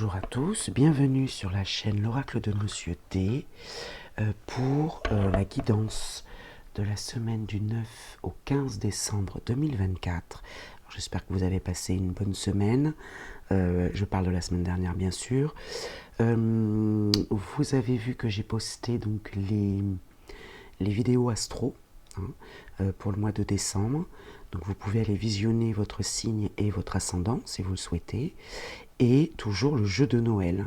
Bonjour à tous, bienvenue sur la chaîne L'Oracle de Monsieur D pour la guidance de la semaine du 9 au 15 décembre 2024. J'espère que vous avez passé une bonne semaine. Je parle de la semaine dernière bien sûr. Vous avez vu que j'ai posté donc les vidéos astro pour le mois de décembre. Donc vous pouvez aller visionner votre signe et votre ascendant si vous le souhaitez. Et toujours le jeu de Noël.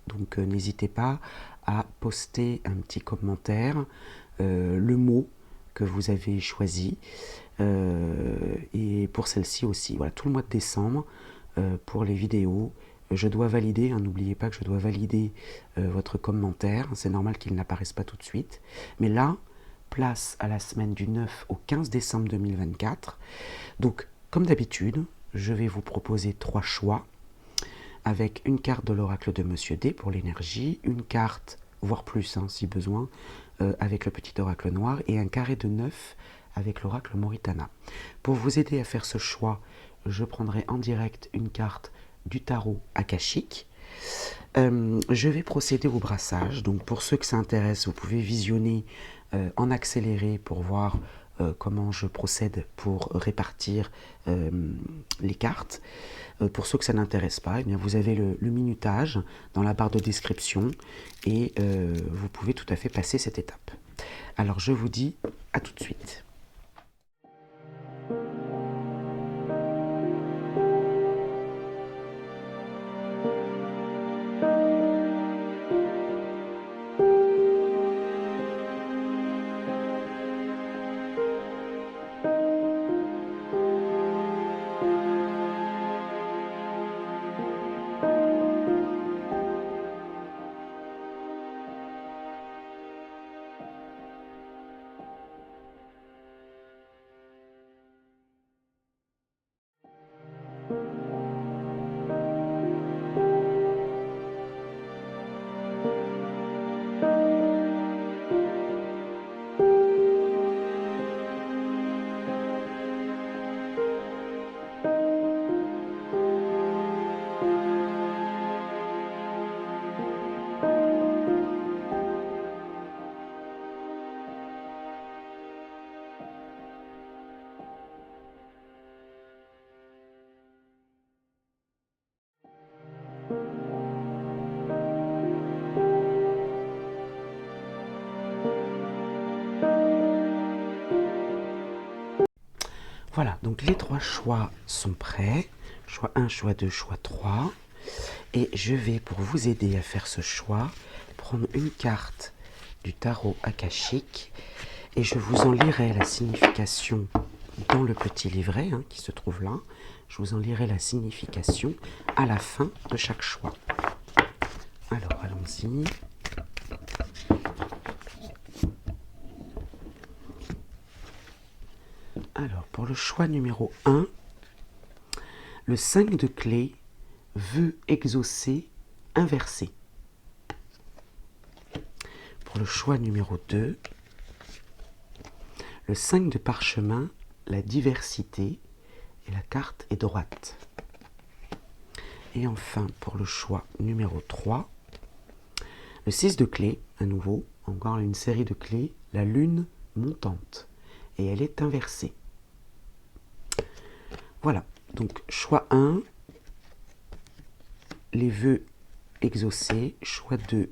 Donc n'hésitez pas à poster un petit commentaire, le mot que vous avez choisi. Et pour celle-ci aussi, voilà, tout le mois de décembre, pour les vidéos, je dois valider, n'oubliez pas que je dois valider votre commentaire. C'est normal qu'il n'apparaisse pas tout de suite. Mais là, place à la semaine du 9 au 15 décembre 2024. Donc, comme d'habitude, je vais vous proposer 3 choix avec une carte de l'oracle de Monsieur D pour l'énergie, une carte, voire plus si besoin, avec le petit oracle noir et un carré de 9 avec l'oracle Moritana. Pour vous aider à faire ce choix, je prendrai en direct une carte du tarot akashique. Je vais procéder au brassage. Donc pour ceux que ça intéresse, vous pouvez visionner en accéléré pour voir comment je procède pour répartir les cartes. Pour ceux que ça n'intéresse pas, eh bien vous avez le minutage dans la barre de description et vous pouvez tout à fait passer cette étape. Alors je vous dis à tout de suite. Voilà, donc les 3 choix sont prêts. Choix 1, choix 2, choix 3. Et je vais, pour vous aider à faire ce choix, prendre une carte du tarot akashique et je vous en lirai la signification dans le petit livret qui se trouve là. Je vous en lirai la signification à la fin de chaque choix. Alors, allons-y. Alors, pour le choix numéro 1, le 5 de clé veut exaucer inversé. Pour le choix numéro 2, le 5 de parchemin, la diversité, et la carte est droite. Et enfin, pour le choix numéro 3, le 6 de clé, à nouveau, encore une série de clés, la lune montante, et elle est inversée. Voilà, donc choix 1, les vœux exaucés, choix 2,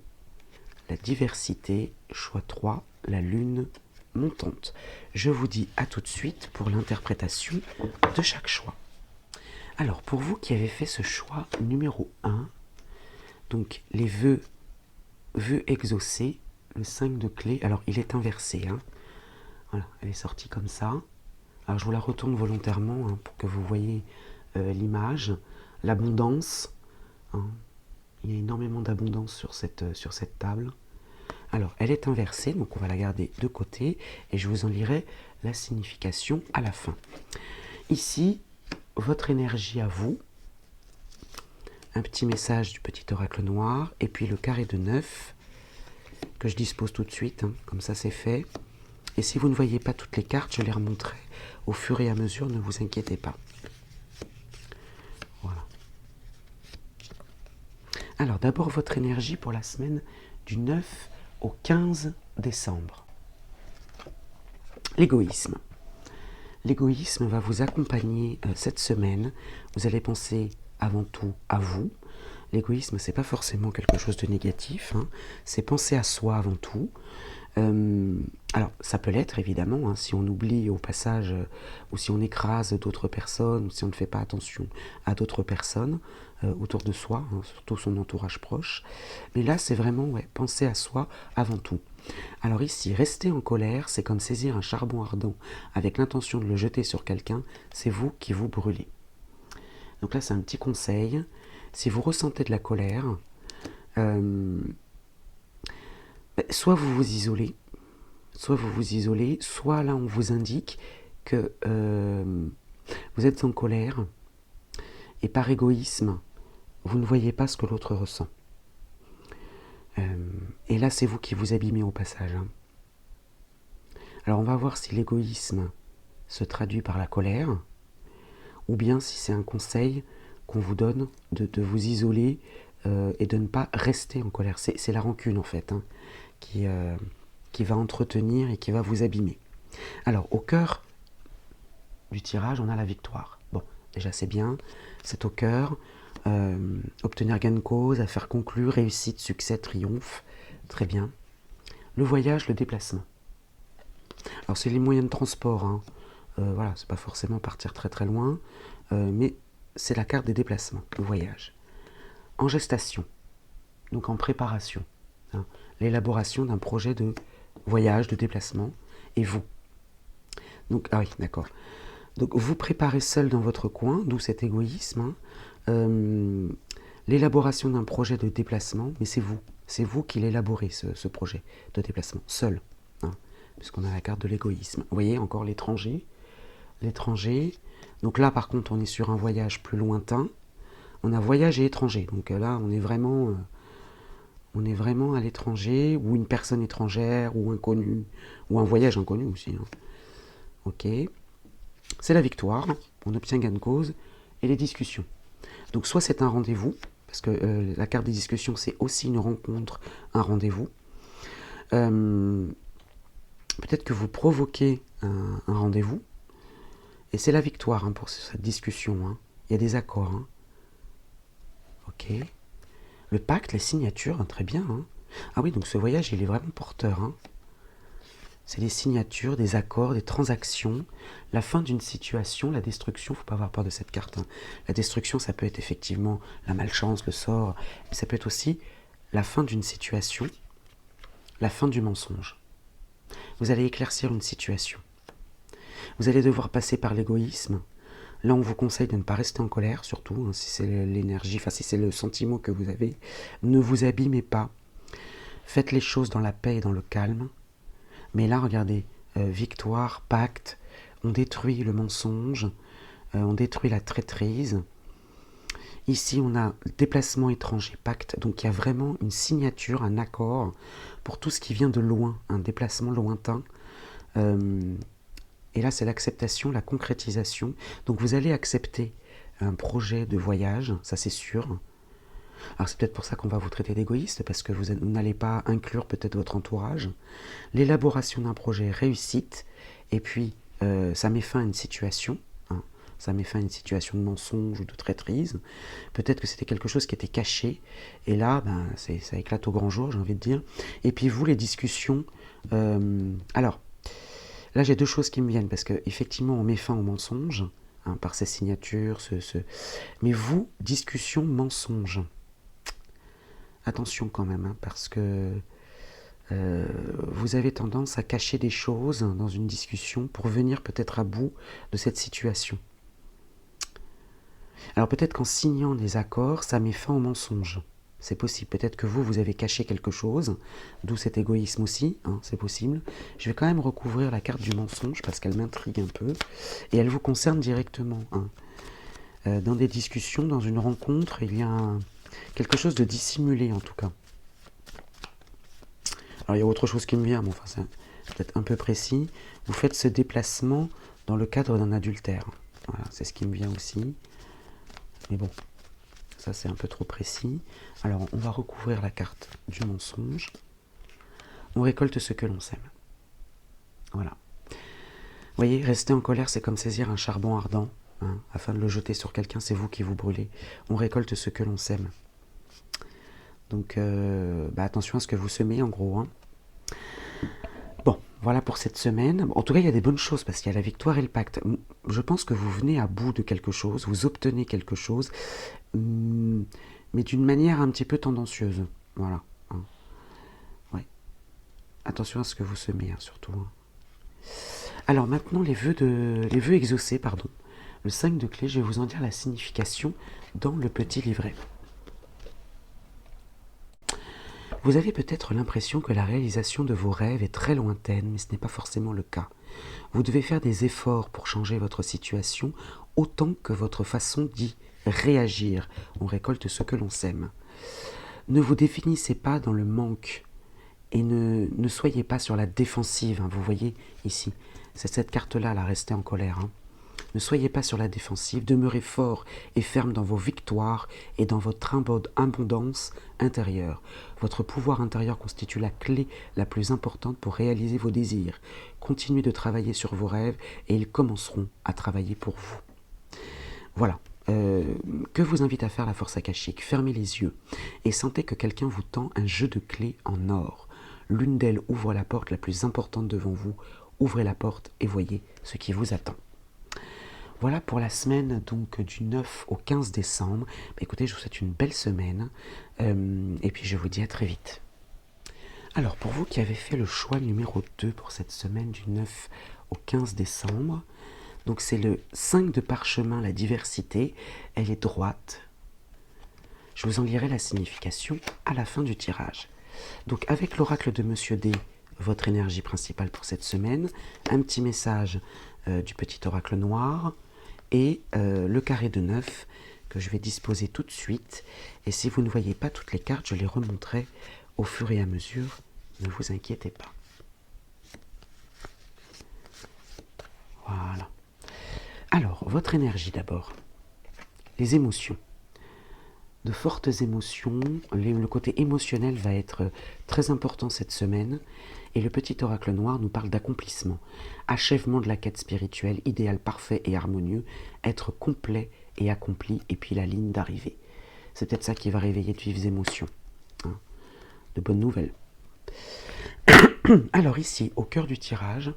la diversité, choix 3, la lune montante. Je vous dis à tout de suite pour l'interprétation de chaque choix. Alors, pour vous qui avez fait ce choix numéro 1, donc les vœux exaucés, le 5 de clé, alors il est inversé, voilà, elle est sortie comme ça. Alors je vous la retourne volontairement pour que vous voyez l'image, l'abondance, il y a énormément d'abondance sur cette table. Alors elle est inversée, donc on va la garder de côté et je vous en lirai la signification à la fin. Ici, votre énergie à vous, un petit message du petit oracle noir et puis le carré de 9 que je dispose tout de suite, comme ça c'est fait. Et si vous ne voyez pas toutes les cartes, je les remonterai au fur et à mesure, ne vous inquiétez pas. Voilà. Alors d'abord votre énergie pour la semaine du 9 au 15 décembre. L'égoïsme. L'égoïsme va vous accompagner cette semaine. Vous allez penser avant tout à vous. L'égoïsme, c'est pas forcément quelque chose de négatif, hein. C'est penser à soi avant tout. Alors, ça peut l'être évidemment, hein, si on oublie au passage, ou si on écrase d'autres personnes, ou si on ne fait pas attention à d'autres personnes autour de soi, hein, surtout son entourage proche. Mais là, c'est vraiment penser à soi avant tout. Alors ici, rester en colère, c'est comme saisir un charbon ardent avec l'intention de le jeter sur quelqu'un, c'est vous qui vous brûlez. Donc là, c'est un petit conseil. Si vous ressentez de la colère, soit vous vous isolez, soit là on vous indique que vous êtes en colère et par égoïsme, vous ne voyez pas ce que l'autre ressent. Et là, c'est vous qui vous abîmez au passage, hein. Alors on va voir si l'égoïsme se traduit par la colère, ou bien si c'est un conseil qu'on vous donne de vous isoler et de ne pas rester en colère. C'est la rancune en fait, hein, qui va entretenir et qui va vous abîmer. Alors au cœur du tirage, on a la victoire. Bon, déjà c'est bien, c'est au cœur. Obtenir gain de cause, affaire conclue, réussite, succès, triomphe, très bien. Le voyage, le déplacement. Alors c'est les moyens de transport, hein. Voilà, c'est pas forcément partir très très loin, mais c'est la carte des déplacements, le voyage. En gestation, donc en préparation, hein, l'élaboration d'un projet de voyage, de déplacement, et vous. Donc, ah oui, d'accord. Donc vous préparez seul dans votre coin, d'où cet égoïsme, hein, l'élaboration d'un projet de déplacement, mais c'est vous qui l'élaborez, ce projet de déplacement, seul, hein, puisqu'on a la carte de l'égoïsme. Vous voyez, encore l'étranger. Donc là, par contre, on est sur un voyage plus lointain. On a voyage et étranger. Donc là, on est vraiment à l'étranger, ou une personne étrangère, ou inconnue, ou un voyage inconnu aussi, hein. Ok. C'est la victoire, on obtient gain de cause, et les discussions. Donc soit c'est un rendez-vous, parce que la carte des discussions, c'est aussi une rencontre, un rendez-vous. Peut-être que vous provoquez un rendez-vous, et c'est la victoire, hein, pour cette discussion, hein. Il y a des accords, hein. Ok. Le pacte, les signatures, hein, très bien, hein. Ah oui, donc ce voyage, il est vraiment porteur, hein. C'est des signatures, des accords, des transactions, la fin d'une situation, la destruction, il ne faut pas avoir peur de cette carte, hein. La destruction, ça peut être effectivement la malchance, le sort, mais ça peut être aussi la fin d'une situation, la fin du mensonge. Vous allez éclaircir une situation. Vous allez devoir passer par l'égoïsme. Là, on vous conseille de ne pas rester en colère, surtout, hein, si c'est l'énergie, enfin si c'est le sentiment que vous avez. Ne vous abîmez pas. Faites les choses dans la paix et dans le calme. Mais là, regardez, victoire, pacte, on détruit le mensonge, on détruit la traîtrise. Ici, on a déplacement étranger, pacte, donc il y a vraiment une signature, un accord pour tout ce qui vient de loin, un déplacement lointain. Et là, c'est l'acceptation, la concrétisation. Donc vous allez accepter un projet de voyage, ça c'est sûr. Alors c'est peut-être pour ça qu'on va vous traiter d'égoïste, parce que vous n'allez pas inclure peut-être votre entourage. L'élaboration d'un projet réussite, et puis ça met fin à une situation, hein, ça met fin à une situation de mensonge ou de traîtrise. Peut-être que c'était quelque chose qui était caché, et là, ça éclate au grand jour, j'ai envie de dire. Et puis vous, les discussions... alors, là j'ai deux choses qui me viennent, parce qu'effectivement on met fin au mensonge, hein, par ces signatures, mais vous, discussion, mensonge. Attention quand même, hein, parce que vous avez tendance à cacher des choses dans une discussion pour venir peut-être à bout de cette situation. Alors peut-être qu'en signant des accords, ça met fin au mensonge. C'est possible. Peut-être que vous avez caché quelque chose, d'où cet égoïsme aussi, hein, c'est possible. Je vais quand même recouvrir la carte du mensonge parce qu'elle m'intrigue un peu, et elle vous concerne directement, hein. Dans des discussions, dans une rencontre, il y a quelque chose de dissimulé en tout cas. Alors il y a autre chose qui me vient, mais enfin c'est peut-être un peu précis. Vous faites ce déplacement dans le cadre d'un adultère. Voilà, c'est ce qui me vient aussi. Mais bon, ça c'est un peu trop précis. Alors on va recouvrir la carte du mensonge. On récolte ce que l'on sème. Voilà. Vous voyez, rester en colère, c'est comme saisir un charbon ardent. Hein, afin de le jeter sur quelqu'un, c'est vous qui vous brûlez. On récolte ce que l'on sème. Donc attention à ce que vous semez en gros. Hein. Bon, voilà pour cette semaine. En tout cas, il y a des bonnes choses parce qu'il y a la victoire et le pacte. Je pense que vous venez à bout de quelque chose, vous obtenez quelque chose, mais d'une manière un petit peu tendancieuse. Voilà. Hein. Ouais. Attention à ce que vous semez, hein, surtout. Hein. Alors maintenant, les vœux exaucés, pardon. Le 5 de clé, je vais vous en dire la signification dans le petit livret. Vous avez peut-être l'impression que la réalisation de vos rêves est très lointaine, mais ce n'est pas forcément le cas. Vous devez faire des efforts pour changer votre situation autant que votre façon d'y réagir. On récolte ce que l'on sème. Ne vous définissez pas dans le manque et ne soyez pas sur la défensive. Hein, vous voyez ici, c'est cette carte-là, la rester en colère. Hein. Ne soyez pas sur la défensive, demeurez fort et ferme dans vos victoires et dans votre abondance intérieure. Votre pouvoir intérieur constitue la clé la plus importante pour réaliser vos désirs. Continuez de travailler sur vos rêves et ils commenceront à travailler pour vous. Voilà. Que vous invite à faire la force akashique? Fermez les yeux et sentez que quelqu'un vous tend un jeu de clés en or. L'une d'elles ouvre la porte la plus importante devant vous. Ouvrez la porte et voyez ce qui vous attend. Voilà pour la semaine donc du 9 au 15 décembre. Écoutez, je vous souhaite une belle semaine et puis je vous dis à très vite. Alors pour vous qui avez fait le choix numéro 2 pour cette semaine du 9 au 15 décembre, donc c'est le 5 de parchemin, la diversité, elle est droite. Je vous en lirai la signification à la fin du tirage. Donc avec l'oracle de Monsieur D, votre énergie principale pour cette semaine, un petit message du petit oracle noir, et le carré de 9 que je vais disposer tout de suite. Et si vous ne voyez pas toutes les cartes, je les remonterai au fur et à mesure. Ne vous inquiétez pas. Voilà. Alors, votre énergie d'abord. Les émotions. De fortes émotions. Le côté émotionnel va être très important cette semaine. Et le petit oracle noir nous parle d'accomplissement. Achèvement de la quête spirituelle, idéal parfait et harmonieux, être complet et accompli, et puis la ligne d'arrivée. C'est peut-être ça qui va réveiller de vives émotions. Hein. De bonnes nouvelles. Alors ici, au cœur du tirage,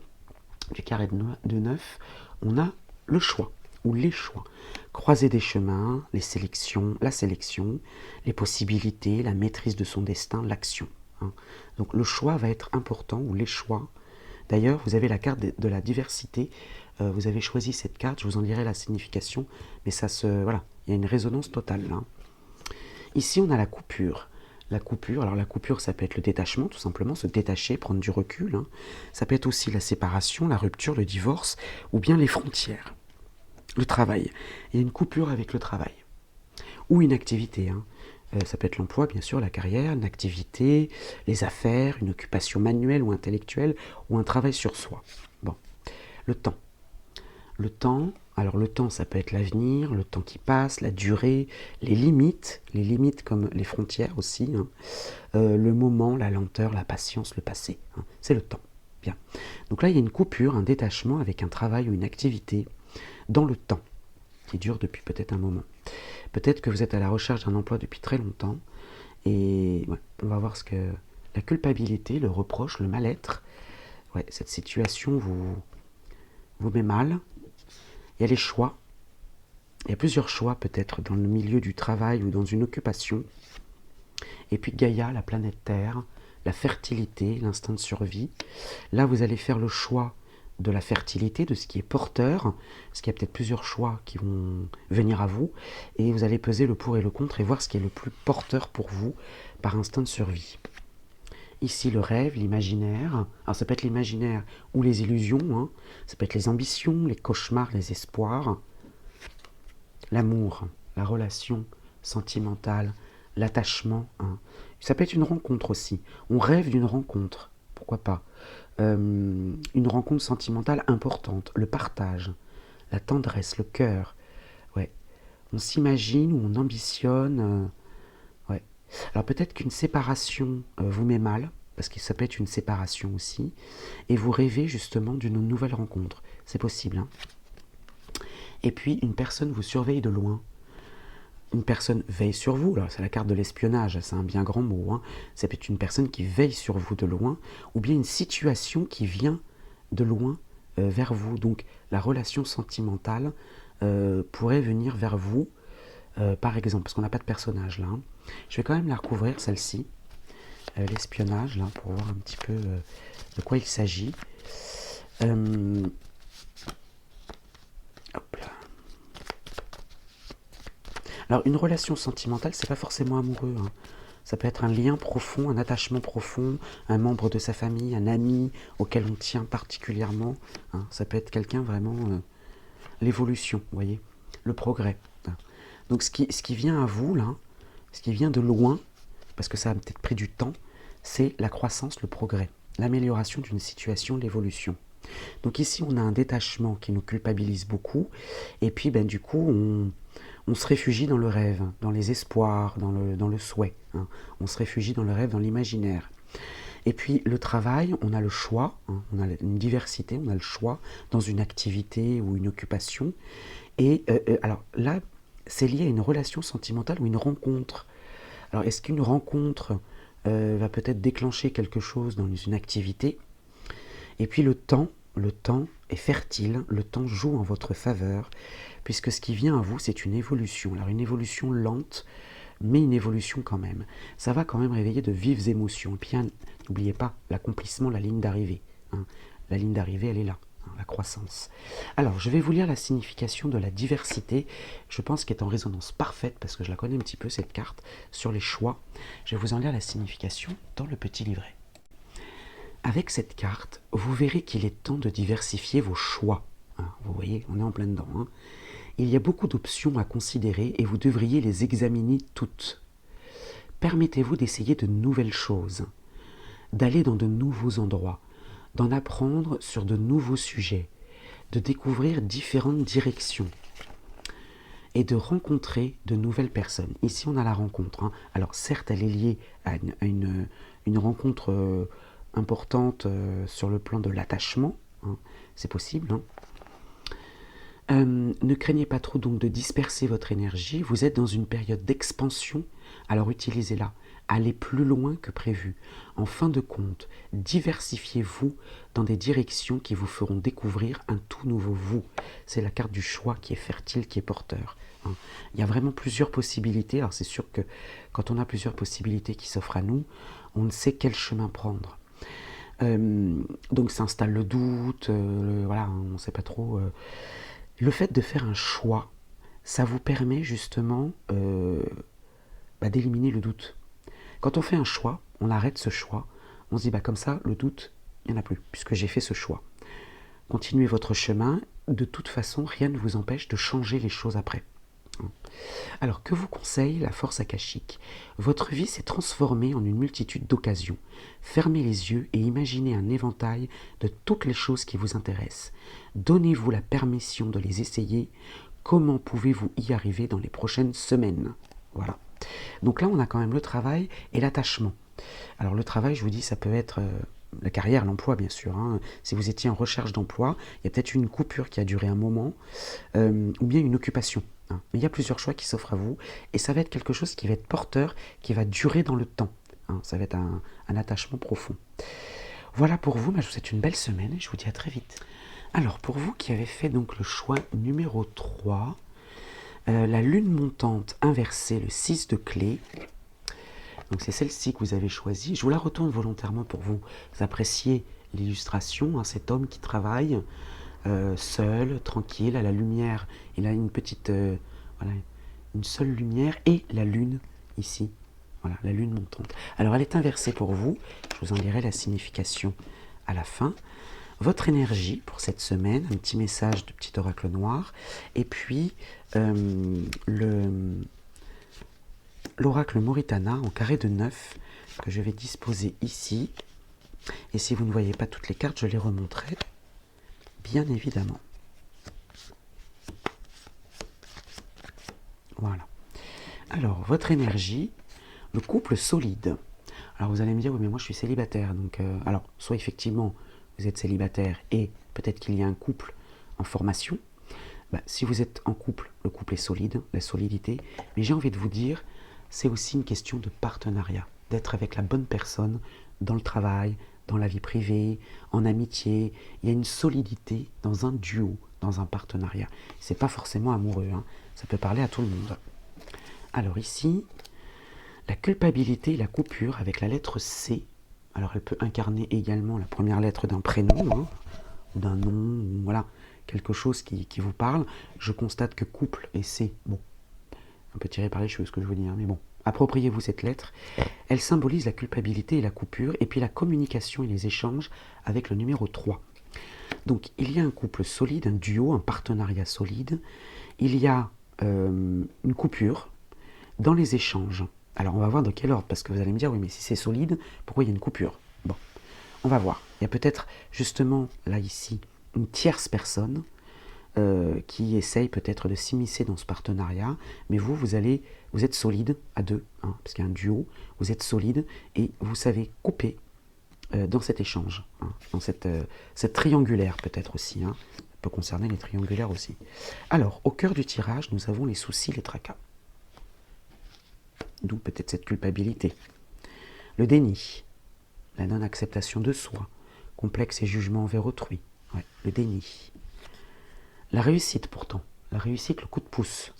du carré de 9, on a le choix, ou les choix. Croiser des chemins, la sélection, les possibilités, la maîtrise de son destin, l'action. Hein. Donc le choix va être important, ou les choix. D'ailleurs, vous avez la carte de la diversité. Vous avez choisi cette carte, je vous en dirai la signification, mais voilà, il y a une résonance totale là. Ici, on a la coupure. La coupure, ça peut être le détachement, tout simplement, se détacher, prendre du recul. Hein. Ça peut être aussi la séparation, la rupture, le divorce, ou bien les frontières. Le travail. Il y a une coupure avec le travail. Ou une activité. Hein. Ça peut être l'emploi, bien sûr, la carrière, une activité, les affaires, une occupation manuelle ou intellectuelle, ou un travail sur soi. Bon. Le temps. Le temps, ça peut être l'avenir, le temps qui passe, la durée, les limites comme les frontières aussi, hein. Le moment, la lenteur, la patience, le passé. Hein. C'est le temps. Bien. Donc là, il y a une coupure, un détachement avec un travail ou une activité dans le temps, qui dure depuis peut-être un moment. Peut-être que vous êtes à la recherche d'un emploi depuis très longtemps, et ouais, on va voir ce que la culpabilité, le reproche, le mal-être, ouais, cette situation vous met mal. Il y a les choix. Il y a plusieurs choix peut-être dans le milieu du travail ou dans une occupation. Et puis Gaïa, la planète Terre, la fertilité, l'instinct de survie. Là, vous allez faire le choix de la fertilité, de ce qui est porteur, parce qu'il y a peut-être plusieurs choix qui vont venir à vous, et vous allez peser le pour et le contre et voir ce qui est le plus porteur pour vous par instinct de survie. Ici, le rêve, l'imaginaire. Alors, ça peut être l'imaginaire ou les illusions. Hein. Ça peut être les ambitions, les cauchemars, les espoirs. L'amour, la relation sentimentale, l'attachement. Hein. Ça peut être une rencontre aussi. On rêve d'une rencontre. Pourquoi pas une rencontre sentimentale importante. Le partage, la tendresse, le cœur. Ouais. on s'imagine ou on ambitionne. Ouais. Alors peut-être qu'une séparation vous met mal, parce que ça peut être une séparation aussi, et vous rêvez justement d'une nouvelle rencontre. C'est possible, hein. Et puis une personne vous surveille de loin. Une personne veille sur vous, alors c'est la carte de l'espionnage, c'est un bien grand mot, hein. Ça peut être une personne qui veille sur vous de loin, ou bien une situation qui vient de loin vers vous. Donc la relation sentimentale pourrait venir vers vous, par exemple, parce qu'on n'a pas de personnage là, hein. Je vais quand même la recouvrir, celle-ci, l'espionnage, là, pour voir un petit peu de quoi il s'agit. Hop là. Alors, une relation sentimentale, c'est pas forcément amoureux, hein. Ça peut être un lien profond, un attachement profond, un membre de sa famille, un ami auquel on tient particulièrement, hein. Ça peut être quelqu'un vraiment... l'évolution, vous voyez, le progrès, hein. Donc, ce qui vient à vous, là, ce qui vient de loin, parce que ça a peut-être pris du temps, c'est la croissance, le progrès, l'amélioration d'une situation, l'évolution. Donc ici, on a un détachement qui nous culpabilise beaucoup, et puis ben, du coup, on se réfugie dans le rêve, dans les espoirs, dans le souhait, hein. On se réfugie dans le rêve, dans l'imaginaire. Et puis le travail, on a le choix, hein, on a une diversité, on a le choix dans une activité ou une occupation. Et alors là, c'est lié à une relation sentimentale ou une rencontre. Alors est-ce qu'une rencontre va peut-être déclencher quelque chose dans une activité? Et puis le temps est fertile, le temps joue en votre faveur, puisque ce qui vient à vous, c'est une évolution. Alors une évolution lente, mais une évolution quand même. Ça va quand même réveiller de vives émotions. Et puis n'oubliez pas l'accomplissement, la ligne d'arrivée, hein. La ligne d'arrivée, elle est là, hein, la croissance. Alors, je vais vous lire la signification de la diversité. Je pense qu'elle est en résonance parfaite, parce que je la connais un petit peu, cette carte, sur les choix. Je vais vous en lire la signification dans le petit livret. Avec cette carte, vous verrez qu'il est temps de diversifier vos choix, hein. Vous voyez, on est en plein dedans, hein. Il y a beaucoup d'options à considérer et vous devriez les examiner toutes. Permettez-vous d'essayer de nouvelles choses, d'aller dans de nouveaux endroits, d'en apprendre sur de nouveaux sujets, de découvrir différentes directions et de rencontrer de nouvelles personnes. Ici, on a la rencontre, hein. Alors certes, elle est liée à une rencontre importante sur le plan de l'attachement, hein. C'est possible, hein. Ne craignez pas trop donc de disperser votre énergie, vous êtes dans une période d'expansion, alors utilisez-la, allez plus loin que prévu. En fin de compte, diversifiez-vous dans des directions qui vous feront découvrir un tout nouveau vous. C'est la carte du choix qui est fertile, qui est porteur, hein. Il y a vraiment plusieurs possibilités, alors c'est sûr que quand on a plusieurs possibilités qui s'offrent à nous, on ne sait quel chemin prendre. Donc s'installe le doute, voilà, on ne sait pas trop... Le fait de faire un choix, ça vous permet justement d'éliminer le doute. Quand on fait un choix, on arrête ce choix, on se dit comme ça, le doute, il n'y en a plus, puisque j'ai fait ce choix. Continuez votre chemin, de toute façon, rien ne vous empêche de changer les choses après. Alors, que vous conseille la force akashique? Votre vie s'est transformée en une multitude d'occasions. Fermez les yeux et imaginez un éventail de toutes les choses qui vous intéressent. Donnez-vous la permission de les essayer. Comment pouvez-vous y arriver dans les prochaines semaines? Voilà. Donc là, on a quand même le travail et l'attachement. Alors le travail, je vous dis, ça peut être la carrière, l'emploi, bien sûr, hein. Si vous étiez en recherche d'emploi, il y a peut-être une coupure qui a duré un moment, ou bien une occupation, hein. Mais il y a plusieurs choix qui s'offrent à vous, et ça va être quelque chose qui va être porteur, qui va durer dans le temps, hein. Ça va être un attachement profond. Voilà pour vous, je vous souhaite une belle semaine, et je vous dis à très vite. Alors, pour vous qui avez fait donc le choix numéro 3, la lune montante inversée, le 6 de clé. Donc c'est celle-ci que vous avez choisie. Je vous la retourne volontairement pour vous apprécier l'illustration, hein, cet homme qui travaille seul, tranquille, à la lumière. Il a une petite, voilà, une seule lumière et la lune ici. Voilà, la lune montante. Alors elle est inversée pour vous. Je vous en dirai la signification à la fin. Votre énergie pour cette semaine, un petit message de petit oracle noir. Et puis l'oracle Moritana en carré de 9 que je vais disposer ici. Et si vous ne voyez pas toutes les cartes, je les remonterai, bien évidemment. Voilà. Alors, votre énergie, le couple solide. Alors vous allez me dire, oui mais moi je suis célibataire, donc alors soit effectivement vous êtes célibataire et peut-être qu'il y a un couple en formation. Bah, si vous êtes en couple, le couple est solide, la solidité, mais j'ai envie de vous dire, c'est aussi une question de partenariat, d'être avec la bonne personne dans le travail, dans la vie privée, en amitié. Il y a une solidité dans un duo, dans un partenariat. C'est pas forcément amoureux, hein. Ça peut parler à tout le monde. Alors ici, la culpabilité et la coupure avec la lettre C. Alors elle peut incarner également la première lettre d'un prénom, hein, ou d'un nom, ou voilà, quelque chose qui vous parle. Je constate que couple et C, bon, un peu tiré par les cheveux ce que je veux dire, mais bon, appropriez-vous cette lettre. Elle symbolise la culpabilité et la coupure, et puis la communication et les échanges avec le numéro 3. Donc il y a un couple solide, un duo, un partenariat solide. Il y a une coupure dans les échanges. Alors on va voir dans quel ordre, parce que vous allez me dire, oui mais si c'est solide, pourquoi il y a une coupure? Bon, on va voir. Il y a peut-être justement, là ici, une tierce personne qui essaye peut-être de s'immiscer dans ce partenariat, mais vous êtes solide à deux, hein, parce qu'il y a un duo, vous êtes solide et vous savez couper dans cet échange, hein, dans cette triangulaire peut-être aussi, hein, ça peut concerner les triangulaires aussi. Alors, au cœur du tirage, nous avons les soucis, les tracas. D'où peut-être cette culpabilité. Le déni, la non-acceptation de soi, complexe et jugement envers autrui. Ouais, le déni. La réussite pourtant, la réussite, le coup de pouce.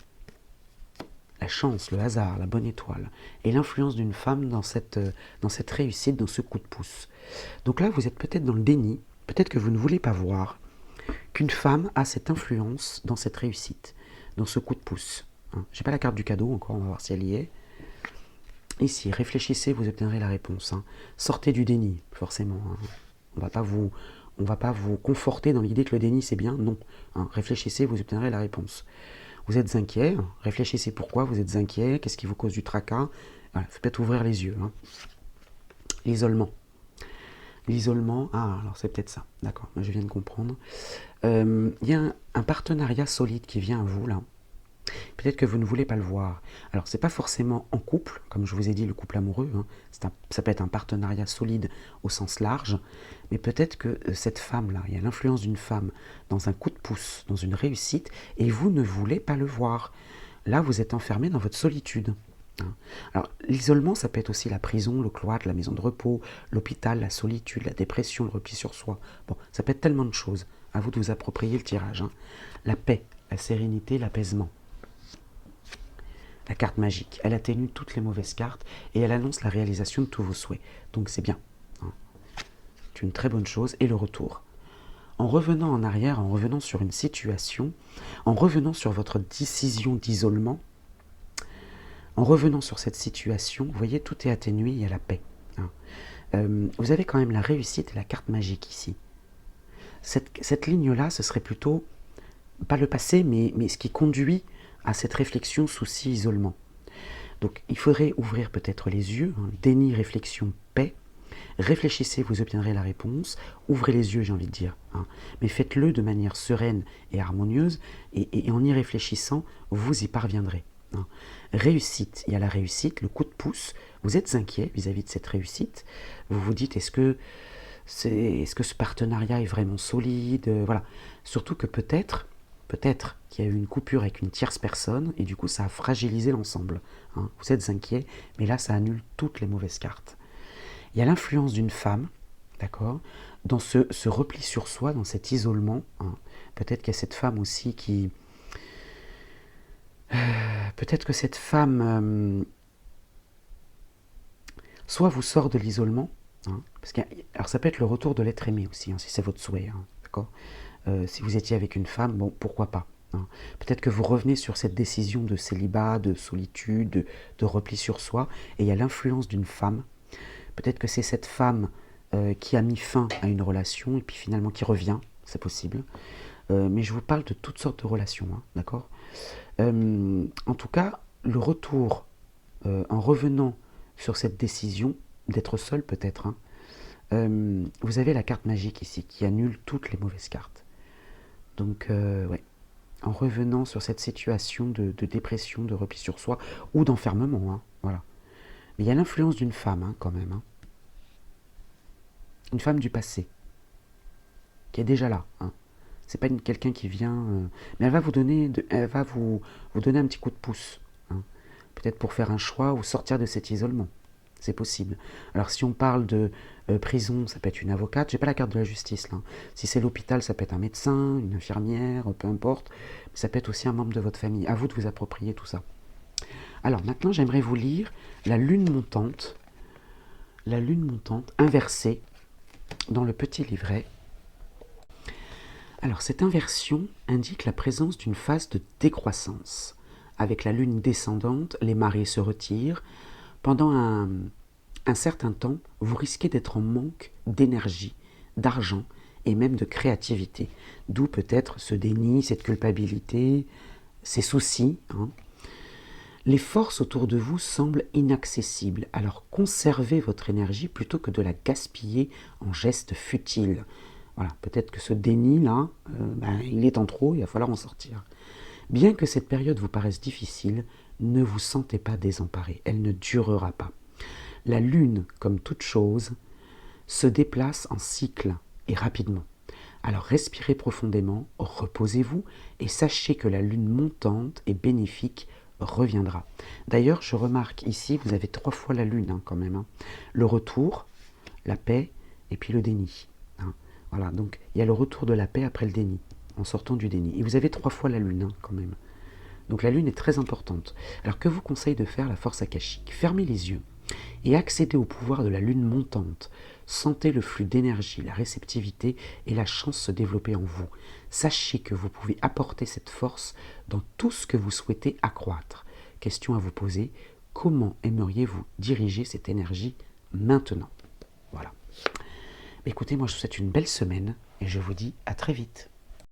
La chance, le hasard, la bonne étoile. Et l'influence d'une femme dans cette réussite, dans ce coup de pouce. Donc là, vous êtes peut-être dans le déni, peut-être que vous ne voulez pas voir qu'une femme a cette influence dans cette réussite, dans ce coup de pouce. Hein. Je n'ai pas la carte du cadeau encore, on va voir si elle y est. Ici, réfléchissez, vous obtiendrez la réponse. Hein. Sortez du déni, forcément. Hein. On ne va pas vous conforter dans l'idée que le déni c'est bien. Non. Hein. Réfléchissez, vous obtiendrez la réponse. Vous êtes inquiet. Réfléchissez pourquoi vous êtes inquiet. Qu'est-ce qui vous cause du tracas? Voilà, faut peut-être ouvrir les yeux. Hein. L'isolement. L'isolement, ah, alors c'est peut-être ça. D'accord, je viens de comprendre. Il y a un partenariat solide qui vient à vous, là. Peut-être que vous ne voulez pas le voir. Alors, c'est pas forcément en couple, comme je vous ai dit, le couple amoureux. Hein, ça peut être un partenariat solide au sens large, mais peut-être que cette femme-là, il y a l'influence d'une femme dans un coup de pouce, dans une réussite, et vous ne voulez pas le voir. Là, vous êtes enfermé dans votre solitude. Hein. Alors, l'isolement, ça peut être aussi la prison, le cloître, la maison de repos, l'hôpital, la solitude, la dépression, le repli sur soi. Bon, ça peut être tellement de choses. À vous de vous approprier le tirage. Hein. La paix, la sérénité, l'apaisement. La carte magique, elle atténue toutes les mauvaises cartes et elle annonce la réalisation de tous vos souhaits. Donc c'est bien. Hein. C'est une très bonne chose. Et le retour. En revenant en arrière, en revenant sur une situation, en revenant sur votre décision d'isolement, en revenant sur cette situation, vous voyez, tout est atténué, il y a la paix. Hein. Vous avez quand même la réussite et la carte magique ici. Cette ligne-là, ce serait plutôt, pas le passé, mais ce qui conduit à cette réflexion, souci, isolement. Donc il faudrait ouvrir peut-être les yeux, hein, déni, réflexion, paix. Réfléchissez, vous obtiendrez la réponse. Ouvrez les yeux, j'ai envie de dire. Hein. Mais faites-le de manière sereine et harmonieuse, et en y réfléchissant, vous y parviendrez. Hein. Réussite, il y a la réussite, le coup de pouce. Vous êtes inquiet vis-à-vis de cette réussite. Vous vous dites, est-ce que ce partenariat est vraiment solide? Voilà. Surtout que peut-être qu'il y a eu une coupure avec une tierce personne, et du coup ça a fragilisé l'ensemble. Hein. Vous êtes inquiet, mais là ça annule toutes les mauvaises cartes. Il y a l'influence d'une femme, d'accord, dans ce repli sur soi, dans cet isolement. Hein. Peut-être qu'il y a cette femme aussi qui... peut-être que cette femme... soit vous sort de l'isolement, hein, parce que, alors ça peut être le retour de l'être aimé aussi, hein, si c'est votre souhait, hein, d'accord. Si vous étiez avec une femme, bon, pourquoi pas. Hein. Peut-être que vous revenez sur cette décision de célibat, de solitude, de repli sur soi, et il y a l'influence d'une femme. Peut-être que c'est cette femme qui a mis fin à une relation, et puis finalement qui revient, c'est possible. Mais je vous parle de toutes sortes de relations, hein, d'accord. En tout cas, le retour, en revenant sur cette décision, d'être seul peut-être, hein, vous avez la carte magique ici, qui annule toutes les mauvaises cartes. Donc, ouais. en revenant sur cette situation de dépression, de repli sur soi ou d'enfermement. Hein, voilà. Mais il y a l'influence d'une femme hein, quand même. Hein. Une femme du passé, qui est déjà là. Hein. C'est pas quelqu'un qui vient... mais elle va vous donner, vous donner un petit coup de pouce. Hein. Peut-être pour faire un choix ou sortir de cet isolement. C'est possible. Alors si on parle de prison, ça peut être une avocate. J'ai pas la carte de la justice là. Si c'est l'hôpital, ça peut être un médecin, une infirmière, peu importe. Ça peut être aussi un membre de votre famille. À vous de vous approprier tout ça. Alors maintenant, j'aimerais vous lire la lune montante inversée dans le petit livret. Alors cette inversion indique la présence d'une phase de décroissance. Avec la lune descendante, les marées se retirent. Pendant un certain temps, vous risquez d'être en manque d'énergie, d'argent et même de créativité. D'où peut-être ce déni, cette culpabilité, ces soucis. Hein. Les forces autour de vous semblent inaccessibles, alors conservez votre énergie plutôt que de la gaspiller en gestes futiles. Voilà, peut-être que ce déni-là, il est en trop, il va falloir en sortir. Bien que cette période vous paraisse difficile, ne vous sentez pas désemparé, elle ne durera pas. La lune, comme toute chose, se déplace en cycle et rapidement. Alors respirez profondément, reposez-vous et sachez que la lune montante et bénéfique reviendra. D'ailleurs, je remarque ici, vous avez 3 fois la lune hein, quand même. Hein. Le retour, la paix et puis le déni. Hein. Voilà, donc il y a le retour de la paix après le déni, en sortant du déni. Et vous avez 3 fois la lune hein, quand même. Donc la lune est très importante. Alors que vous conseille de faire la force akashique? Fermez les yeux et accédez au pouvoir de la lune montante. Sentez le flux d'énergie, la réceptivité et la chance se développer en vous. Sachez que vous pouvez apporter cette force dans tout ce que vous souhaitez accroître. Question à vous poser, comment aimeriez-vous diriger cette énergie maintenant? Voilà. Écoutez, moi je vous souhaite une belle semaine et je vous dis à très vite.